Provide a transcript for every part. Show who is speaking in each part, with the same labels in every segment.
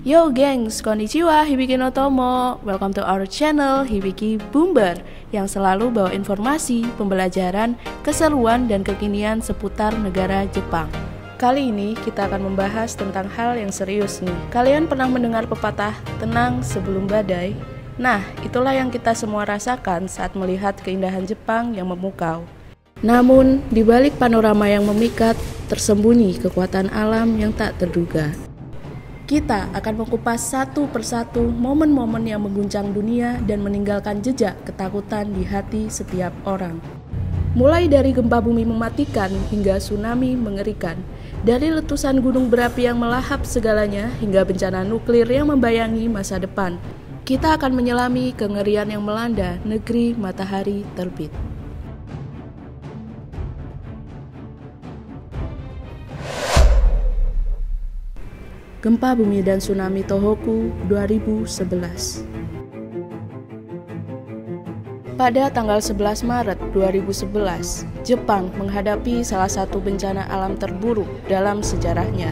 Speaker 1: Yo gengs, konnichiwa, Hibiki no Tomo. Welcome to our channel Hibiki Boomer yang selalu bawa informasi, pembelajaran, keseruan, dan kekinian seputar negara Jepang. Kali ini kita akan membahas tentang hal yang serius nih. Kalian pernah mendengar pepatah tenang sebelum badai? Nah, itulah yang kita semua rasakan saat melihat keindahan Jepang yang memukau. Namun, di balik panorama yang memikat, tersembunyi kekuatan alam yang tak terduga. Kita akan mengupas satu persatu momen-momen yang mengguncang dunia dan meninggalkan jejak ketakutan di hati setiap orang. Mulai dari gempa bumi mematikan hingga tsunami mengerikan, dari letusan gunung berapi yang melahap segalanya hingga bencana nuklir yang membayangi masa depan. Kita akan menyelami kengerian yang melanda negeri matahari terbit. Gempa bumi dan tsunami Tohoku 2011. Pada tanggal 11 Maret 2011, Jepang menghadapi salah satu bencana alam terburuk dalam sejarahnya.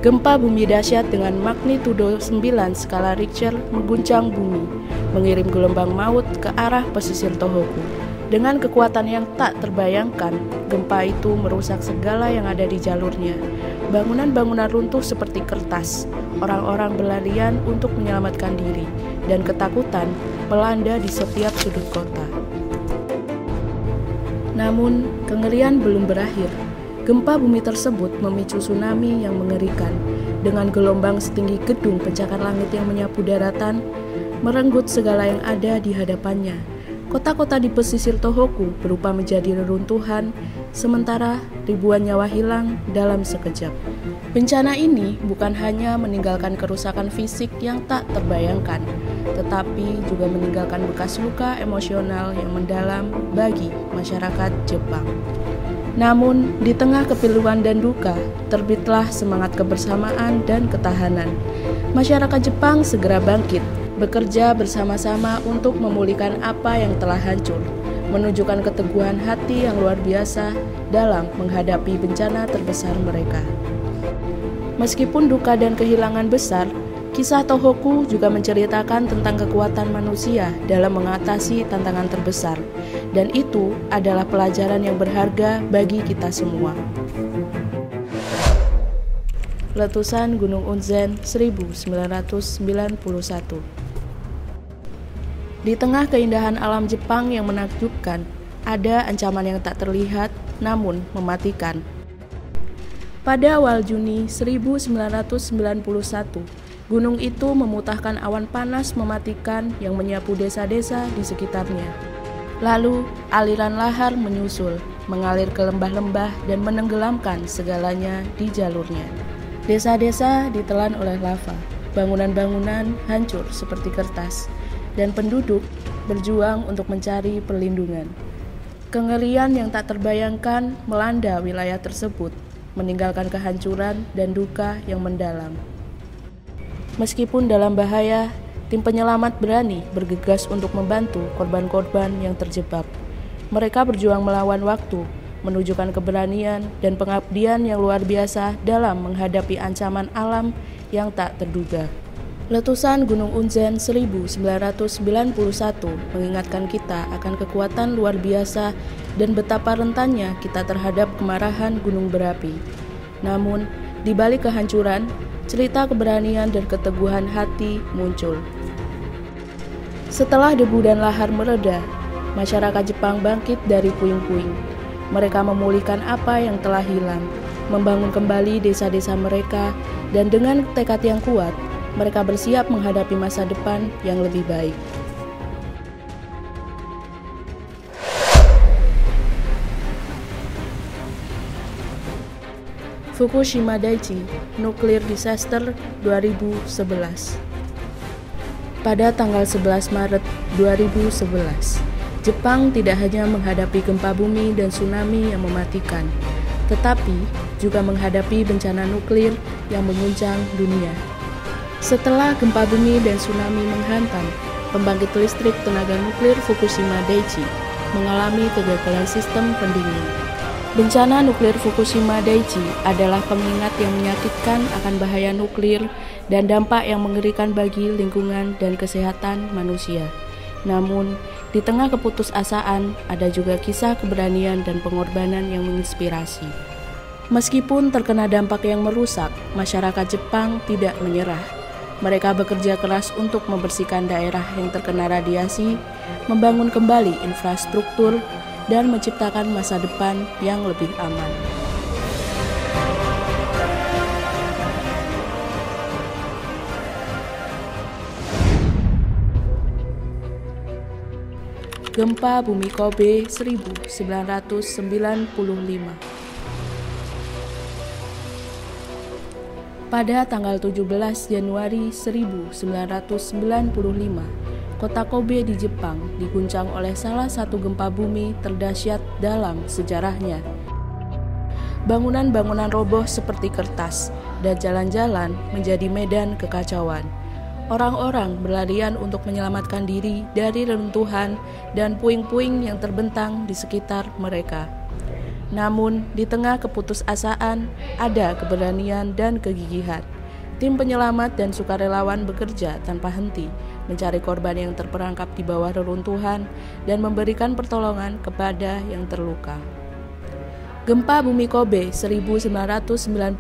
Speaker 1: Gempa bumi dahsyat dengan magnitudo 9 skala Richter mengguncang bumi, mengirim gelombang maut ke arah pesisir Tohoku. Dengan kekuatan yang tak terbayangkan, gempa itu merusak segala yang ada di jalurnya. Bangunan-bangunan runtuh seperti kertas, orang-orang berlarian untuk menyelamatkan diri, dan ketakutan melanda di setiap sudut kota. Namun, kengerian belum berakhir. Gempa bumi tersebut memicu tsunami yang mengerikan, dengan gelombang setinggi gedung pencakar langit yang menyapu daratan, merenggut segala yang ada di hadapannya. Kota-kota di pesisir Tohoku berubah menjadi reruntuhan, sementara ribuan nyawa hilang dalam sekejap. Bencana ini bukan hanya meninggalkan kerusakan fisik yang tak terbayangkan, tetapi juga meninggalkan bekas luka emosional yang mendalam bagi masyarakat Jepang. Namun, di tengah kepiluan dan duka, terbitlah semangat kebersamaan dan ketahanan. Masyarakat Jepang segera bangkit, bekerja bersama-sama untuk memulihkan apa yang telah hancur, menunjukkan keteguhan hati yang luar biasa dalam menghadapi bencana terbesar mereka. Meskipun duka dan kehilangan besar, kisah Tohoku juga menceritakan tentang kekuatan manusia dalam mengatasi tantangan terbesar, dan itu adalah pelajaran yang berharga bagi kita semua. Letusan Gunung Unzen 1991. Di tengah keindahan alam Jepang yang menakjubkan, ada ancaman yang tak terlihat namun mematikan. Pada awal Juni 1991, gunung itu memutahkan awan panas mematikan yang menyapu desa-desa di sekitarnya. Lalu, aliran lahar menyusul, mengalir ke lembah-lembah dan menenggelamkan segalanya di jalurnya. Desa-desa ditelan oleh lava, bangunan-bangunan hancur seperti kertas, dan penduduk berjuang untuk mencari perlindungan. Kengerian yang tak terbayangkan melanda wilayah tersebut, meninggalkan kehancuran dan duka yang mendalam. Meskipun dalam bahaya, tim penyelamat berani bergegas untuk membantu korban-korban yang terjebak. Mereka berjuang melawan waktu, menunjukkan keberanian dan pengabdian yang luar biasa dalam menghadapi ancaman alam yang tak terduga. Letusan Gunung Unzen 1991 mengingatkan kita akan kekuatan luar biasa dan betapa rentannya kita terhadap kemarahan gunung berapi. Namun, di balik kehancuran, cerita keberanian dan keteguhan hati muncul. Setelah debu dan lahar mereda, masyarakat Jepang bangkit dari puing-puing. Mereka memulihkan apa yang telah hilang, membangun kembali desa-desa mereka, dan dengan tekad yang kuat, mereka bersiap menghadapi masa depan yang lebih baik. Fukushima Daiichi Nuclear Disaster 2011. Pada tanggal 11 Maret 2011, Jepang tidak hanya menghadapi gempa bumi dan tsunami yang mematikan, tetapi juga menghadapi bencana nuklir yang mengguncang dunia. Setelah gempa bumi dan tsunami menghantam, pembangkit listrik tenaga nuklir Fukushima Daiichi mengalami kegagalan sistem pendingin. Bencana nuklir Fukushima Daiichi adalah pengingat yang menyakitkan akan bahaya nuklir dan dampak yang mengerikan bagi lingkungan dan kesehatan manusia. Namun, di tengah keputusasaan, ada juga kisah keberanian dan pengorbanan yang menginspirasi. Meskipun terkena dampak yang merusak, masyarakat Jepang tidak menyerah. Mereka bekerja keras untuk membersihkan daerah yang terkena radiasi, membangun kembali infrastruktur, dan menciptakan masa depan yang lebih aman. Gempa bumi Kobe 1995. Pada tanggal 17 Januari 1995, kota Kobe di Jepang diguncang oleh salah satu gempa bumi terdahsyat dalam sejarahnya. Bangunan-bangunan roboh seperti kertas, dan jalan-jalan menjadi medan kekacauan. Orang-orang berlarian untuk menyelamatkan diri dari reruntuhan dan puing-puing yang terbentang di sekitar mereka. Namun, di tengah keputusasaan, ada keberanian dan kegigihan. Tim penyelamat dan sukarelawan bekerja tanpa henti, mencari korban yang terperangkap di bawah reruntuhan dan memberikan pertolongan kepada yang terluka. Gempa bumi Kobe 1995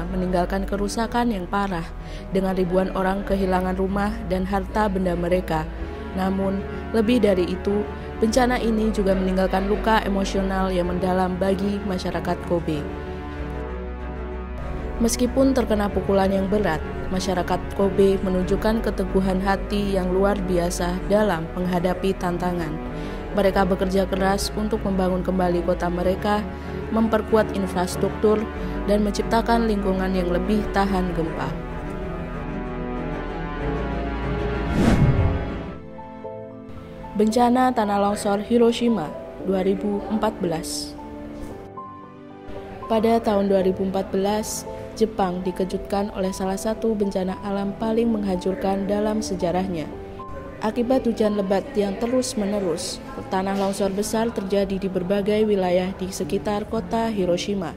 Speaker 1: meninggalkan kerusakan yang parah, dengan ribuan orang kehilangan rumah dan harta benda mereka. Namun, lebih dari itu, bencana ini juga meninggalkan luka emosional yang mendalam bagi masyarakat Kobe. Meskipun terkena pukulan yang berat, masyarakat Kobe menunjukkan keteguhan hati yang luar biasa dalam menghadapi tantangan. Mereka bekerja keras untuk membangun kembali kota mereka, memperkuat infrastruktur, dan menciptakan lingkungan yang lebih tahan gempa. Bencana tanah longsor Hiroshima 2014. Pada tahun 2014, Jepang dikejutkan oleh salah satu bencana alam paling menghancurkan dalam sejarahnya. Akibat hujan lebat yang terus-menerus, tanah longsor besar terjadi di berbagai wilayah di sekitar kota Hiroshima.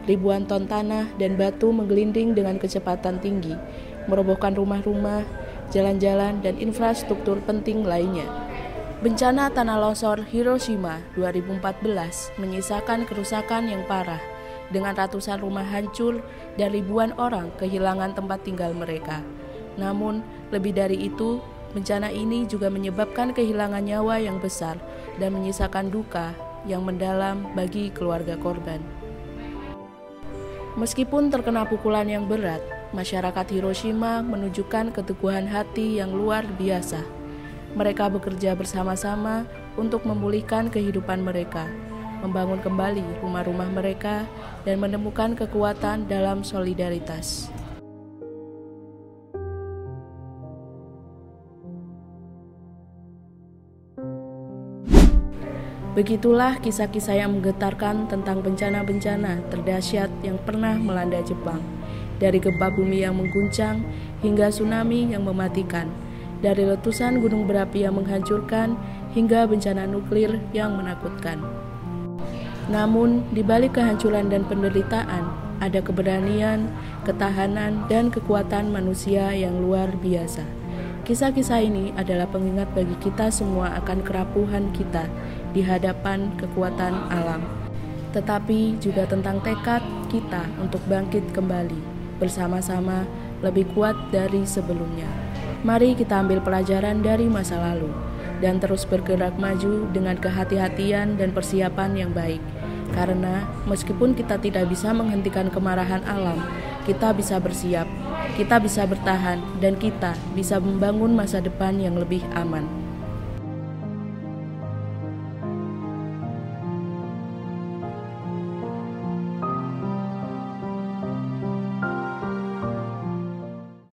Speaker 1: Ribuan ton tanah dan batu menggelinding dengan kecepatan tinggi, merobohkan rumah-rumah, jalan-jalan, dan infrastruktur penting lainnya. Bencana tanah longsor Hiroshima 2014 menyisakan kerusakan yang parah, dengan ratusan rumah hancur dan ribuan orang kehilangan tempat tinggal mereka. Namun, lebih dari itu, bencana ini juga menyebabkan kehilangan nyawa yang besar dan menyisakan duka yang mendalam bagi keluarga korban. Meskipun terkena pukulan yang berat, masyarakat Hiroshima menunjukkan keteguhan hati yang luar biasa. Mereka bekerja bersama-sama untuk memulihkan kehidupan mereka, membangun kembali rumah-rumah mereka, dan menemukan kekuatan dalam solidaritas. Begitulah kisah-kisah yang menggetarkan tentang bencana-bencana terdahsyat yang pernah melanda Jepang. Dari gempa bumi yang mengguncang hingga tsunami yang mematikan, dari letusan gunung berapi yang menghancurkan hingga bencana nuklir yang menakutkan. Namun, di balik kehancuran dan penderitaan, ada keberanian, ketahanan, dan kekuatan manusia yang luar biasa. Kisah-kisah ini adalah pengingat bagi kita semua akan kerapuhan kita di hadapan kekuatan alam, tetapi juga tentang tekad kita untuk bangkit kembali, bersama-sama lebih kuat dari sebelumnya. Mari kita ambil pelajaran dari masa lalu, dan terus bergerak maju dengan kehati-hatian dan persiapan yang baik. Karena meskipun kita tidak bisa menghentikan kemarahan alam, kita bisa bersiap, kita bisa bertahan, dan kita bisa membangun masa depan yang lebih aman.